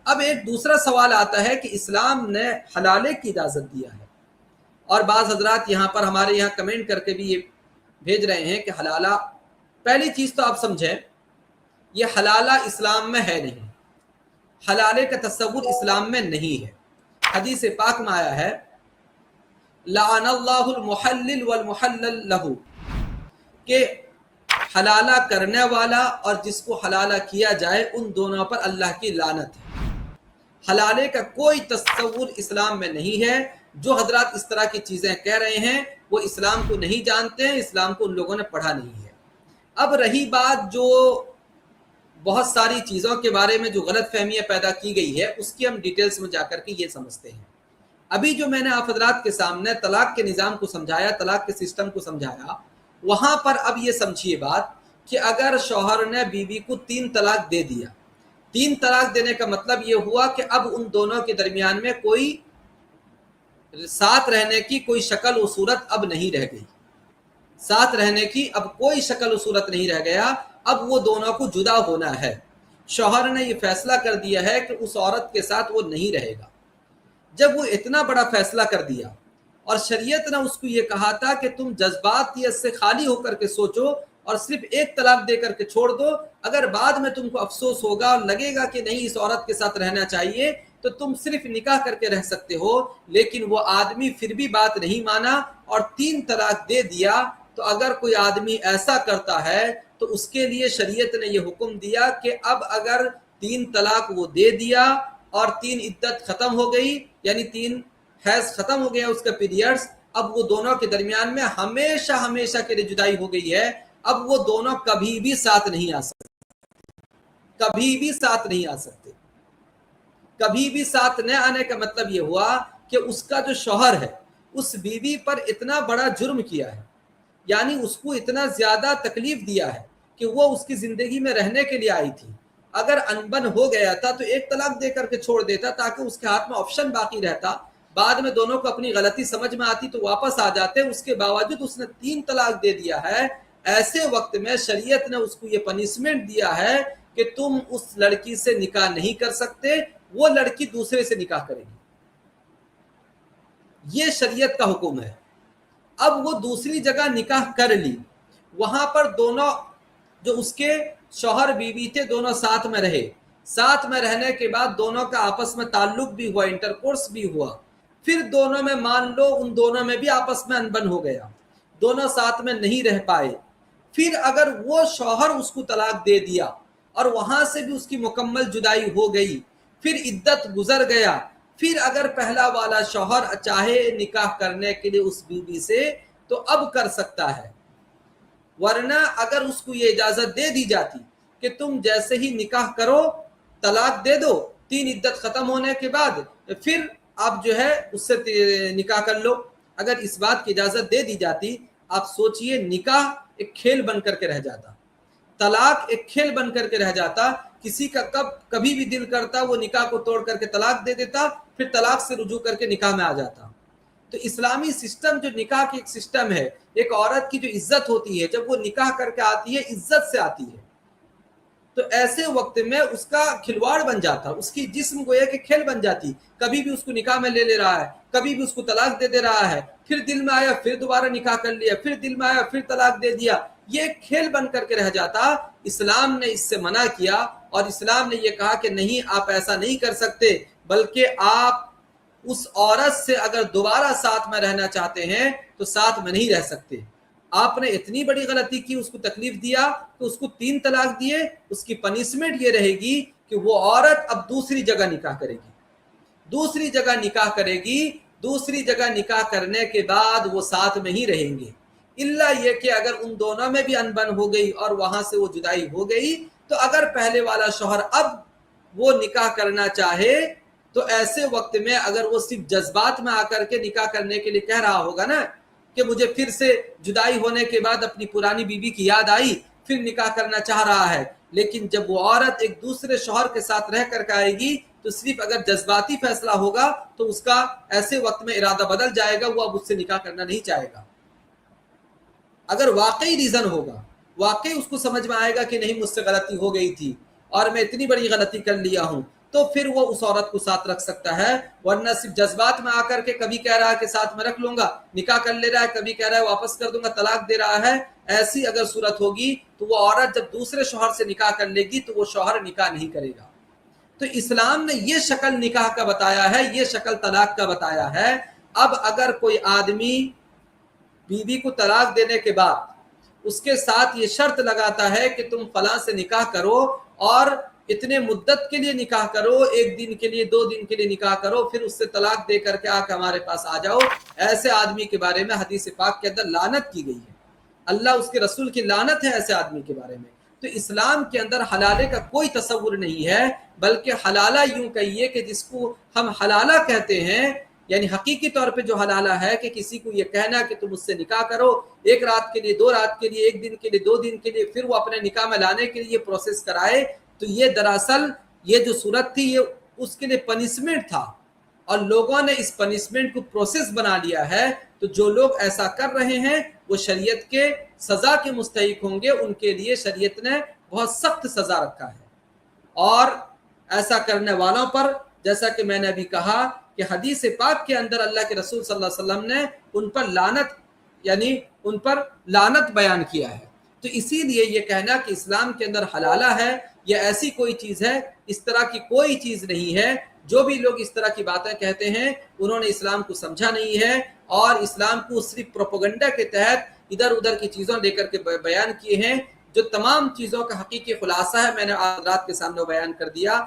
اب ایک دوسرا سوال آتا ہے کہ اسلام نے حلالے کی اجازت دیا ہے، اور بعض حضرات یہاں پر ہمارے یہاں کمنٹ کر کے بھی یہ بھیج رہے ہیں کہ حلالہ، پہلی چیز تو آپ سمجھیں یہ حلالہ اسلام میں ہے نہیں، حلالے کا تصور اسلام میں نہیں ہے۔ حدیث پاک میں آیا ہے لعن اللہ المحلل والمحلل لہ، کہ حلالہ کرنے والا اور جس کو حلالہ کیا جائے ان دونوں پر اللہ کی لعنت ہے۔ حلالے کا کوئی تصور اسلام میں نہیں ہے۔ جو حضرات اس طرح کی چیزیں کہہ رہے ہیں وہ اسلام کو نہیں جانتے ہیں، اسلام کو ان لوگوں نے پڑھا نہیں ہے۔ اب رہی بات جو بہت ساری چیزوں کے بارے میں جو غلط فہمیاں پیدا کی گئی ہے، اس کی ہم ڈیٹیلز میں جا کر کے یہ سمجھتے ہیں۔ ابھی جو میں نے آپ حضرات کے سامنے طلاق کے نظام کو سمجھایا، طلاق کے سسٹم کو سمجھایا، وہاں پر اب یہ سمجھیے بات کہ اگر شوہر نے بیوی کو 3 طلاق دے دیا، 3 طلاق دینے کا مطلب یہ ہوا کہ اب ان دونوں کے درمیان میں کوئی ساتھ رہنے کی کوئی شکل و صورت اب نہیں رہ گئی، ساتھ رہنے کی اب کوئی شکل و صورت نہیں رہ گیا، اب وہ دونوں کو جدا ہونا ہے۔ شوہر نے یہ فیصلہ کر دیا ہے کہ اس عورت کے ساتھ وہ نہیں رہے گا۔ جب وہ اتنا بڑا فیصلہ کر دیا اور شریعت نے اس کو یہ کہا تھا کہ تم جذباتیت سے خالی ہو کر کے سوچو اور صرف ایک طلاق دے کر کے چھوڑ دو، اگر بعد میں تم کو افسوس ہوگا اور لگے گا کہ نہیں اس عورت کے ساتھ رہنا چاہیے تو تم صرف نکاح کر کے رہ سکتے ہو، لیکن وہ آدمی پھر بھی بات نہیں مانا اور 3 طلاق دے دیا، تو اگر کوئی آدمی ایسا کرتا ہے تو اس کے لیے شریعت نے یہ حکم دیا کہ اب اگر 3 طلاق وہ دے دیا اور 3 عدت ختم ہو گئی، یعنی 3 حیض ختم ہو گیا اس کا پیریڈز، اب وہ دونوں کے درمیان میں ہمیشہ ہمیشہ کے لیے جدائی ہو گئی ہے، اب وہ دونوں کبھی بھی ساتھ نہیں آ سکتے، کبھی بھی ساتھ نہیں آ سکتے۔ کبھی بھی ساتھ نہ آنے کا مطلب یہ ہوا کہ اس کا جو شوہر ہے اس بیوی پر اتنا بڑا جرم کیا ہے، یعنی اس کو اتنا زیادہ تکلیف دیا ہے کہ وہ اس کی زندگی میں رہنے کے لیے آئی تھی، اگر انبن ہو گیا تھا تو 1 طلاق دے کر کے چھوڑ دیتا تاکہ اس کے ہاتھ میں آپشن باقی رہتا، بعد میں دونوں کو اپنی غلطی سمجھ میں آتی تو واپس آ جاتے۔ اس کے باوجود اس نے 3 طلاق دے دیا ہے۔ ایسے وقت میں شریعت نے اس کو یہ پنشمنٹ دیا ہے کہ تم اس لڑکی سے نکاح نہیں کر سکتے، وہ لڑکی دوسرے سے نکاح کرے گی، یہ شریعت کا حکم ہے۔ اب وہ دوسری جگہ نکاح کر لی، وہاں پر دونوں جو اس کے شوہر بیوی تھے دونوں ساتھ میں رہے، ساتھ میں رہنے کے بعد دونوں کا آپس میں تعلق بھی ہوا، انٹرکورس بھی ہوا، پھر دونوں میں مان لو ان دونوں میں بھی آپس میں انبن ہو گیا، دونوں ساتھ میں نہیں رہ پائے، پھر اگر وہ شوہر اس کو طلاق دے دیا اور وہاں سے بھی اس کی مکمل جدائی ہو گئی، پھر عدت گزر گیا، پھر اگر پہلا والا شوہر چاہے نکاح کرنے کے لیے اس بیوی سے تو اب کر سکتا ہے، ورنہ اگر اس کو یہ اجازت دے دی جاتی کہ تم جیسے ہی نکاح کرو طلاق دے دو 3 عدت ختم ہونے کے بعد پھر آپ جو ہے اس سے نکاح کر لو، اگر اس بات کی اجازت دے دی جاتی، آپ سوچئے نکاح ایک کھیل بن کر کے رہ جاتا، طلاق ایک کھیل بن کر کے رہ جاتا، کسی کا کبھی بھی دل کرتا وہ نکاح کو توڑ کر کے طلاق دے دیتا، پھر طلاق سے رجوع کر کے نکاح میں آ جاتا۔ تو اسلامی سسٹم جو نکاح کی ایک سسٹم ہے، ایک عورت کی جو عزت ہوتی ہے جب وہ نکاح کر کے آتی ہے عزت سے آتی ہے، تو ایسے وقت میں اس کا کھلواڑ بن جاتا، اس کی جسم کو ایک کھیل بن جاتی، کبھی بھی اس کو نکاح میں لے رہا ہے، کبھی بھی اس کو طلاق دے رہا ہے، پھر دل میں آیا پھر دوبارہ نکاح کر لیا، پھر دل میں آیا پھر طلاق دے دیا، یہ ایک کھیل بن کر کے رہ جاتا۔ اسلام نے اس سے منع کیا اور اسلام نے یہ کہا کہ نہیں آپ ایسا نہیں کر سکتے، بلکہ آپ اس عورت سے اگر دوبارہ ساتھ میں رہنا چاہتے ہیں تو ساتھ میں نہیں رہ سکتے۔ آپ نے اتنی بڑی غلطی کی، اس کو تکلیف دیا تو اس کو 3 طلاق دیے، اس کی پنشمنٹ یہ رہے گی کہ وہ عورت اب دوسری جگہ نکاح کرے گی، دوسری جگہ نکاح کرے گی، دوسری جگہ نکاح کرنے کے بعد وہ ساتھ میں ہی رہیں گے، الا یہ کہ اگر ان دونوں میں بھی انبن ہو گئی اور وہاں سے وہ جدائی ہو گئی تو اگر پہلے والا شوہر اب وہ نکاح کرنا چاہے تو ایسے وقت میں اگر وہ صرف جذبات میں آ کر کے نکاح کرنے کے لیے کہہ رہا ہوگا نا کہ مجھے پھر سے جدائی ہونے کے بعد اپنی پرانی بیوی کی یاد آئی پھر نکاح کرنا چاہ رہا ہے، لیکن جب وہ عورت ایک دوسرے شوہر کے ساتھ رہ کر کے آئے گی تو صرف اگر جذباتی فیصلہ ہوگا تو اس کا ایسے وقت میں ارادہ بدل جائے گا، وہ اب اس سے نکاح کرنا نہیں چاہے گا۔ اگر واقعی ریزن ہوگا، واقعی اس کو سمجھ میں آئے گا کہ نہیں مجھ سے غلطی ہو گئی تھی اور میں اتنی بڑی غلطی کر لیا ہوں، تو پھر وہ اس عورت کو ساتھ رکھ سکتا ہے، ورنہ صرف جذبات میں آ کر کے کبھی کہہ رہا ہے کہ ساتھ میں رکھ لوں گا، نکاح کر لے رہا ہے، کبھی کہہ رہا ہے واپس کر دوں گا، طلاق دے رہا ہے، ایسی اگر صورت ہوگی تو وہ عورت جب دوسرے شوہر سے نکاح کر لے گی تو وہ شوہر نکاح نہیں کرے گا۔ تو اسلام نے یہ شکل نکاح کا بتایا ہے، یہ شکل طلاق کا بتایا ہے۔ اب اگر کوئی آدمی بیوی کو طلاق دینے کے بعد اس کے ساتھ یہ شرط لگاتا ہے کہ تم فلاں سے نکاح کرو اور اتنے مدت کے لیے نکاح کرو، 1 دن کے لیے 2 دن کے لیے نکاح کرو، پھر اس سے طلاق دے کر کے آ کے ہمارے پاس آ جاؤ، ایسے آدمی کے بارے میں حدیث پاک کے اندر لعنت کی گئی ہے، اللہ اس کے رسول کی لعنت ہے ایسے آدمی کے بارے میں۔ تو اسلام کے اندر حلالے کا کوئی تصور نہیں ہے، بلکہ حلالہ یوں کہیے کہ جس کو ہم حلالہ کہتے ہیں، یعنی حقیقی طور پہ جو حلالہ ہے کہ کسی کو یہ کہنا کہ تم اس سے نکاح کرو 1 رات کے لیے، 2 رات کے لیے، 1 دن کے لیے، 2 دن کے لیے، پھر وہ اپنے نکاح میں لانے کے لیے پروسیس کرائے، تو یہ دراصل یہ جو صورت تھی یہ اس کے لیے پنشمنٹ تھا، اور لوگوں نے اس پنشمنٹ کو پروسیس بنا لیا ہے۔ تو جو لوگ ایسا کر رہے ہیں وہ شریعت کے سزا کے مستحق ہوں گے، ان کے لیے شریعت نے بہت سخت سزا رکھا ہے، اور ایسا کرنے والوں پر جیسا کہ میں نے ابھی کہا کہ حدیث پاک کے اندر اللہ کے رسول صلی اللہ علیہ وسلم نے ان پر لعنت، یعنی ان پر لعنت بیان کیا ہے۔ تو اسی لیے یہ کہنا کہ اسلام کے اندر حلالہ ہے، یہ ایسی کوئی چیز ہے، اس طرح کی کوئی چیز نہیں ہے۔ جو بھی لوگ اس طرح کی باتیں کہتے ہیں انہوں نے اسلام کو سمجھا نہیں ہے، اور اسلام کو صرف پروپیگنڈا کے تحت ادھر ادھر کی چیزوں لے کر کے بیان کیے ہیں، جو تمام چیزوں کا حقیقی خلاصہ ہے میں نے آج رات کے سامنے بیان کر دیا۔